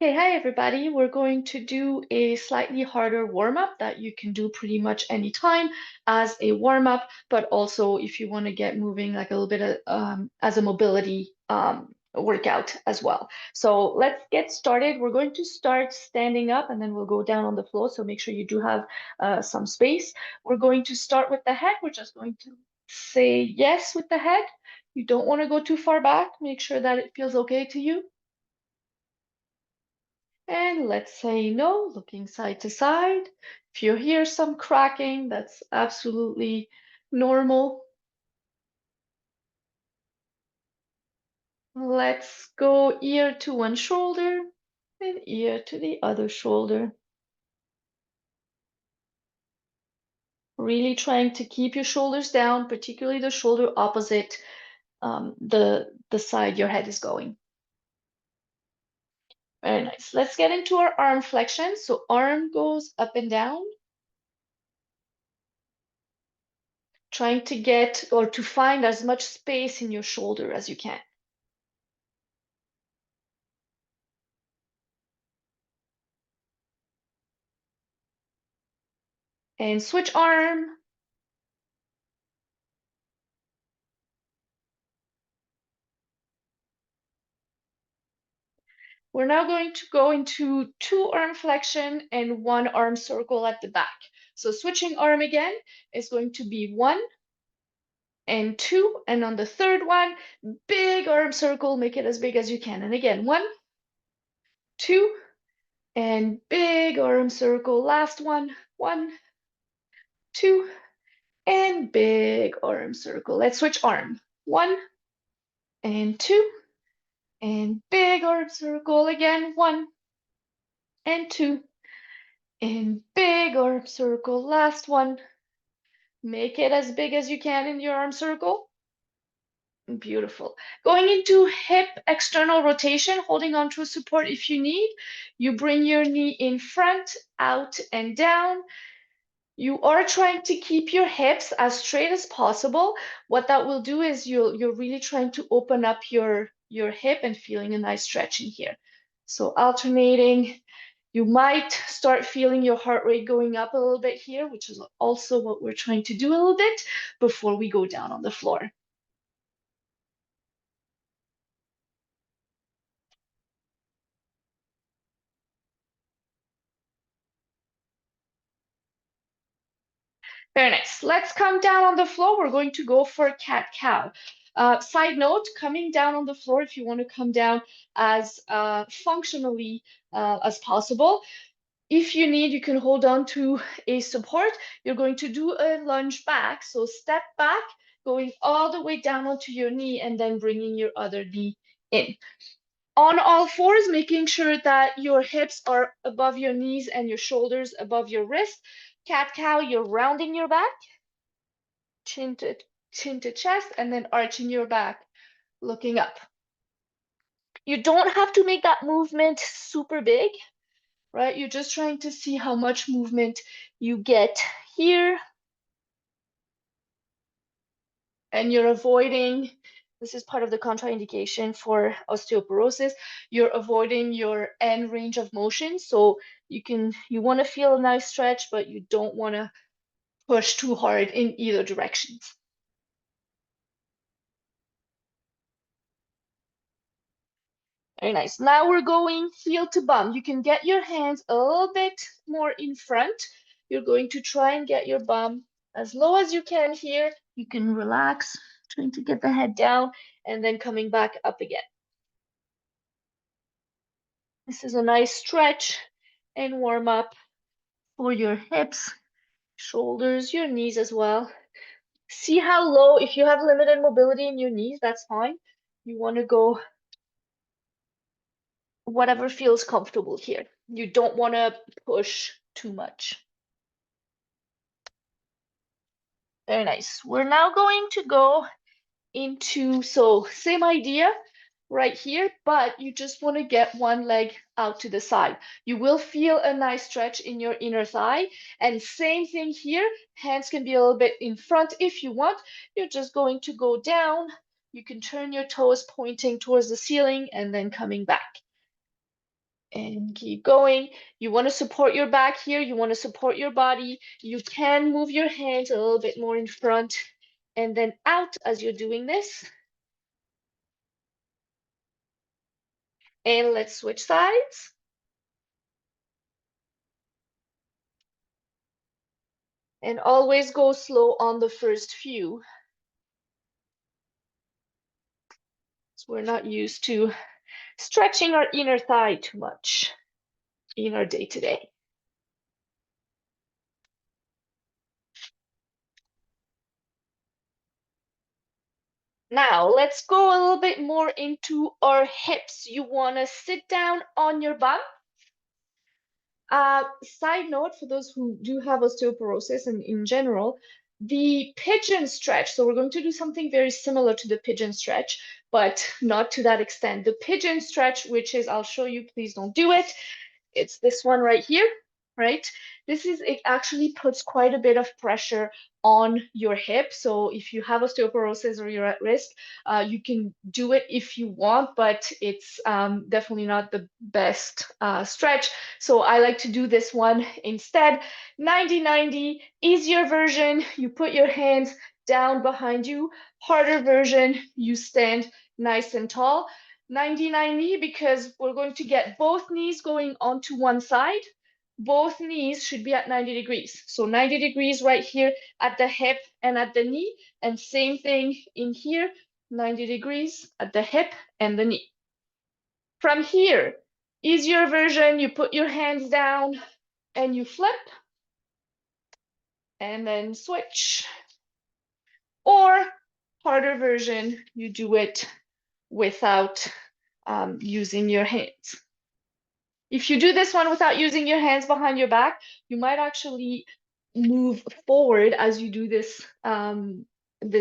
Okay, hi everybody. We're going to do a slightly harder warm-up that you can do pretty much anytime as a warm-up, but also if you want to get moving like a little bit as a mobility workout as well. So let's get started. We're going to start standing up and then we'll go down on the floor. So make sure you do have some space. We're going to start with the head. We're just going to say yes with the head. You don't want to go too far back. Make sure that it feels okay to you. And let's say no, looking side to side. If you hear some cracking, that's absolutely normal. Let's go ear to one shoulder and ear to the other shoulder. Really trying to keep your shoulders down, particularly the shoulder opposite the side your head is going. Very nice. Let's get into our arm flexion. So arm goes up and down. Trying to get or to find as much space in your shoulder as you can. And switch arm. We're now going to go into two arm flexion and one arm circle at the back. So switching arm again is going to be 1 and 2. And on the third one, big arm circle, make it as big as you can. And again, 1, 2, and big arm circle. Last one, 1, 2, and big arm circle. Let's switch arm. 1 and 2, and big arm circle again. 1 and 2. And big arm circle, last one. Make it as big as you can in your arm circle. Beautiful. Going into hip external rotation, holding on to a support if you need. You bring your knee in front, out, and down. You are trying to keep your hips as straight as possible. What that will do is you're really trying to open up your hip and feeling a nice stretch in here. So alternating. You might start feeling your heart rate going up a little bit here, which is also what we're trying to do a little bit before we go down on the floor. Very nice. Let's come down on the floor. We're going to go for cat-cow. Side note, coming down on the floor, if you want to come down as functionally as possible. If you need, you can hold on to a support. You're going to do a lunge back. So step back, going all the way down onto your knee and then bringing your other knee in. On all fours, making sure that your hips are above your knees and your shoulders above your wrist. Cat-cow, you're rounding your back, chin to chest, and then arching your back, looking up. You don't have to make that movement super big, right? You're just trying to see how much movement you get here. And you're avoiding, this is part of the contraindication for osteoporosis, you're avoiding your end range of motion. So you want to feel a nice stretch, but you don't want to push too hard in either directions. Very nice. Now we're going heel to bum. You can get your hands a little bit more in front. You're going to try and get your bum as low as you can here. You can relax, trying to get the head down and then coming back up again. This is a nice stretch and warm up for your hips, shoulders, your knees as well. See how low, if you have limited mobility in your knees, that's fine. You want to go whatever feels comfortable here. You don't want to push too much. Very nice. We're now going to go into, so same idea right here, but you just want to get one leg out to the side. You will feel a nice stretch in your inner thigh. And same thing here, hands can be a little bit in front if you want. You're just going to go down. You can turn your toes pointing towards the ceiling and then coming back. And keep going. You want to support your back here. You want to support your body. You can move your hands a little bit more in front and then out as you're doing this. And let's switch sides. And always go slow on the first few. So we're not used to stretching our inner thigh too much in our day-to-day. Now, let's go a little bit more into our hips. You want to sit down on your bum. Side note, for those who do have osteoporosis and in general, the pigeon stretch, so we're going to do something very similar to the pigeon stretch, but not to that extent. The pigeon stretch, which is, I'll show you, please don't do it. It's this one right here, right? It actually puts quite a bit of pressure on your hip. So if you have osteoporosis or you're at risk, you can do it if you want, but it's definitely not the best stretch. So I like to do this one instead. 90-90, easier version, you put your hands down behind you. Harder version, you stand nice and tall. 90-90 because we're going to get both knees going onto one side. Both knees should be at 90 degrees. So 90 degrees right here at the hip and at the knee, and same thing in here, 90 degrees at the hip and the knee. From here, easier version, you put your hands down and you flip and then switch. Or harder version, you do it without using your hands. If you do this one without using your hands behind your back, you might actually move forward as you do this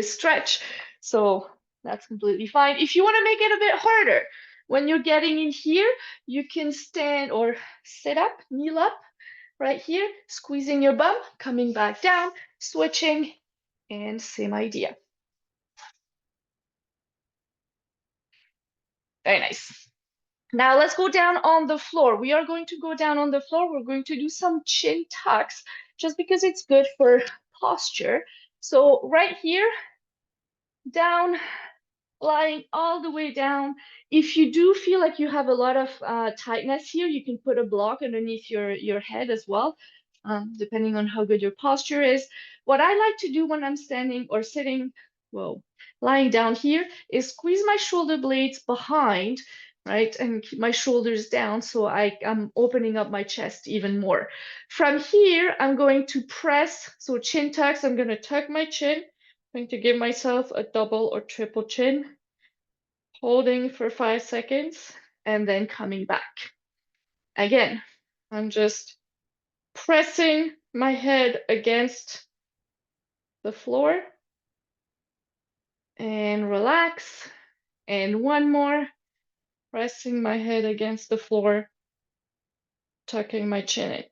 stretch. So that's completely fine. If you want to make it a bit harder, when you're getting in here, you can stand or sit up, kneel up right here, squeezing your bum, coming back down, switching, and same idea. Very nice. Now let's go down on the floor. We are going to go down on the floor. We're going to do some chin tucks just because it's good for posture. So right here, down, lying all the way down. If you do feel like you have a lot of tightness here, you can put a block underneath your head as well, depending on how good your posture is. What I like to do when I'm standing or sitting, well, lying down here, is squeeze my shoulder blades behind, right, and keep my shoulders down so I'm opening up my chest even more. From here, I'm going to press, so chin tucks, I'm going to tuck my chin, going to give myself a double or triple chin, holding for 5 seconds, and then coming back. Again, I'm just pressing my head against the floor and relax. And one more, pressing my head against the floor, tucking my chin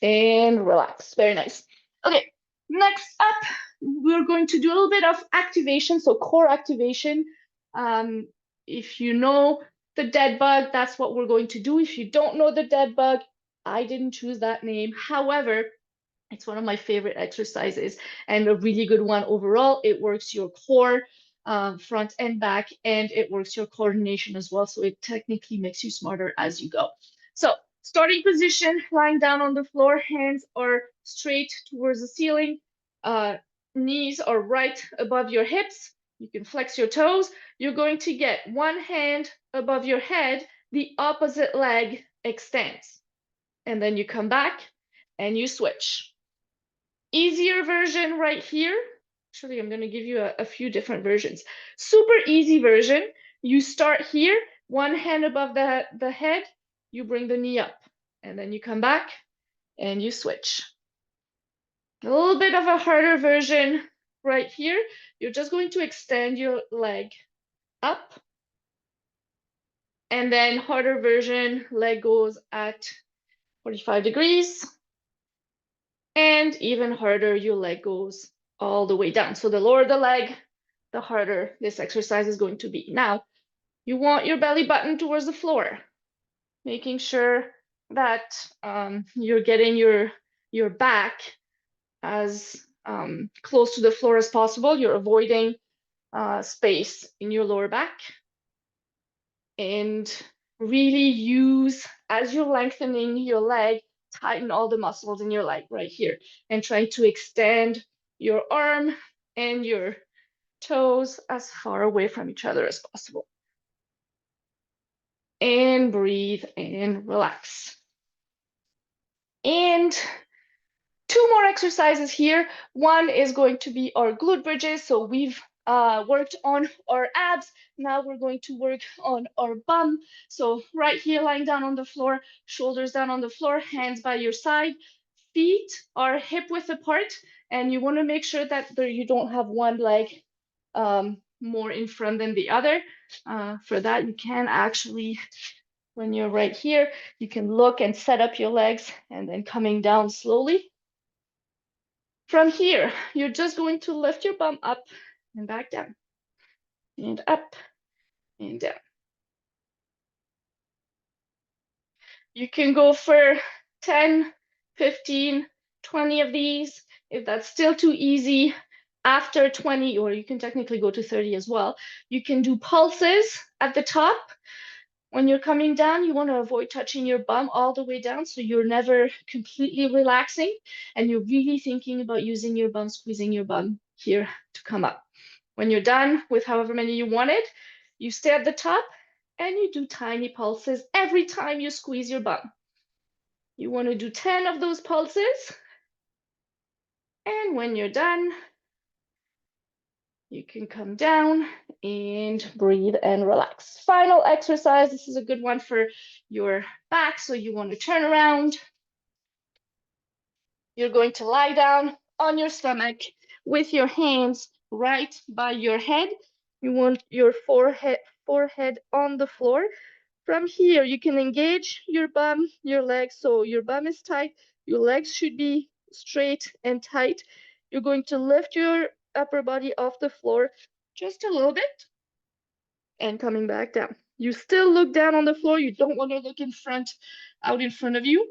in. And relax. Very nice. Okay, next up, we're going to do a little bit of activation, so core activation. If you know the dead bug, that's what we're going to do. If you don't know the dead bug, I didn't choose that name. However, it's one of my favorite exercises and a really good one overall. It works your core, front and back, and it works your coordination as well. So it technically makes you smarter as you go. So starting position, lying down on the floor, hands are straight towards the ceiling, knees are right above your hips. You can flex your toes. You're going to get one hand above your head, the opposite leg extends. And then you come back and you switch. Easier version right here. Actually, I'm going to give you a few different versions. Super easy version. You start here, one hand above the head, you bring the knee up, and then you come back and you switch. A little bit of a harder version right here. You're just going to extend your leg up, and then harder version, leg goes at 45 degrees. And even harder, your leg goes all the way down. So the lower the leg, the harder this exercise is going to be. Now, You want your belly button towards the floor, making sure that you're getting your back as close to the floor as possible. You're avoiding space in your lower back. And really use, as you're lengthening your leg, tighten all the muscles in your leg right here. And try to extend your arm and your toes as far away from each other as possible. And breathe and relax. And two more exercises here. One is going to be our glute bridges. So we've worked on our abs. Now we're going to work on our bum. So right here, lying down on the floor, shoulders down on the floor, hands by your side. Feet are hip width apart, and you want to make sure that you don't have one leg more in front than the other. For that, you can actually, when you're right here, you can look and set up your legs and then coming down slowly. From here, you're just going to lift your bum up and back down, and up and down. You can go for 10, 15, 20 of these. If that's still too easy, after 20, or you can technically go to 30 as well, you can do pulses at the top. When you're coming down, you want to avoid touching your bum all the way down, so you're never completely relaxing, and you're really thinking about using your bum, squeezing your bum here to come up. When you're done with however many you wanted, you stay at the top and you do tiny pulses every time you squeeze your bum. You want to do 10 of those pulses. And when you're done, you can come down and breathe and relax. Final exercise. This is a good one for your back. So you want to turn around. You're going to lie down on your stomach with your hands right by your head. You want your forehead on the floor. From here, you can engage your bum, your legs. So your bum is tight. Your legs should be straight and tight. You're going to lift your upper body off the floor just a little bit and coming back down. You still look down on the floor. You don't want to look in front, out in front of you.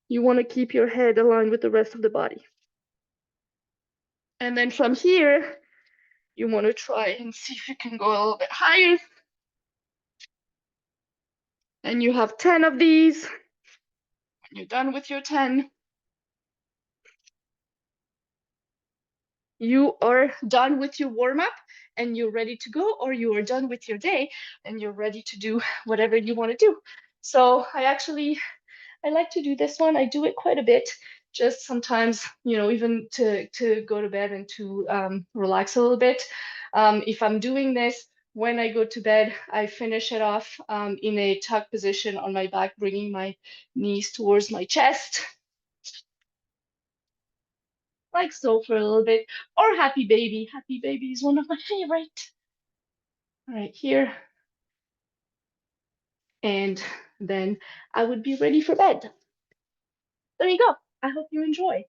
You want to keep your head aligned with the rest of the body. And then from here, you want to try and see if you can go a little bit higher. And you have 10 of these. When you're done with your 10, you are done with your warm-up and you're ready to go, or you are done with your day and you're ready to do whatever you want to do. So I like to do this one. I do it quite a bit, just sometimes, even to go to bed and to relax a little bit. If I'm doing this when I go to bed, I finish it off in a tuck position on my back, bringing my knees towards my chest, like so, for a little bit. Or happy baby. Happy baby is one of my favorite. Right here. And then I would be ready for bed. There you go. I hope you enjoy.